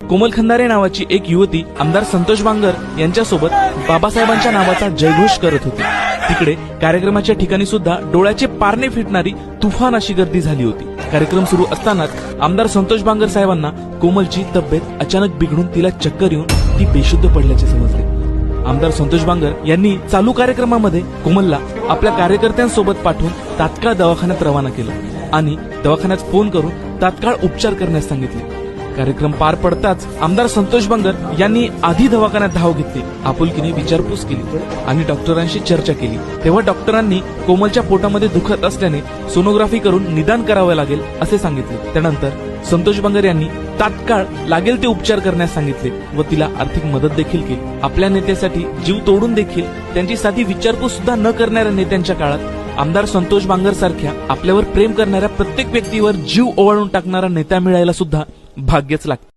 कोमल खंदारे नावाची एक युवती आमदार संतोष बांगर यांच्यासोबत बाबासाहेबांच्या नावाचा जयघोष करत होती। तिकडे कार्यक्रमाच्या ठिकाणी सुद्धा डोळ्याचे पारणे फिटणारी तुफान अशी गर्दी झाली होती। कार्यक्रम सुरू असतानाच आमदार संतोष बांगर साहेबांना कोमलची तब्येत अचानक बिघडून तिला चक्कर येऊन ती बेशुद्ध पडल्याचे समजले। आमदार संतोष बांगर यांनी चालू कार्यक्रमामध्ये कोमलला आपल्या कार्यकर्त्यांसोबत पाठवून तात्काळ दवाखान्यात रवाना केलं आणि दवाखान्यात फोन करून तात्काळ उपचार करण्यास सांगितले। कार्यक्रम पार पडताच आमदार संतोष बांगर यांनी आधी दवाखान्यात धाव घेतली, आपुलकीने विचारपूस केली आणि डॉक्टरांशी चर्चा केली। तेव्हा डॉक्टरांनी कोमलच्या पोटामध्ये दुखत असल्याने सोनोग्राफी करून निदान करावे लागेल असे सांगितले। त्यानंतर संतोष बांगर यांनी तात्काळ लागेल ते उपचार करण्यास सांगितले व तिला आर्थिक मदत देखील केली। आपल्या नेत्यासाठी जीव तोडून देखील त्यांची साधी विचारपूस सुद्धा न करणाऱ्या नेत्यांच्या काळात आमदार संतोष बांगर सारख्या आपल्यावर प्रेम करणाऱ्या प्रत्येक व्यक्तीवर जीव ओवाळून टाकणारा नेता मिळायला सुद्धा भाग्यच लागतं।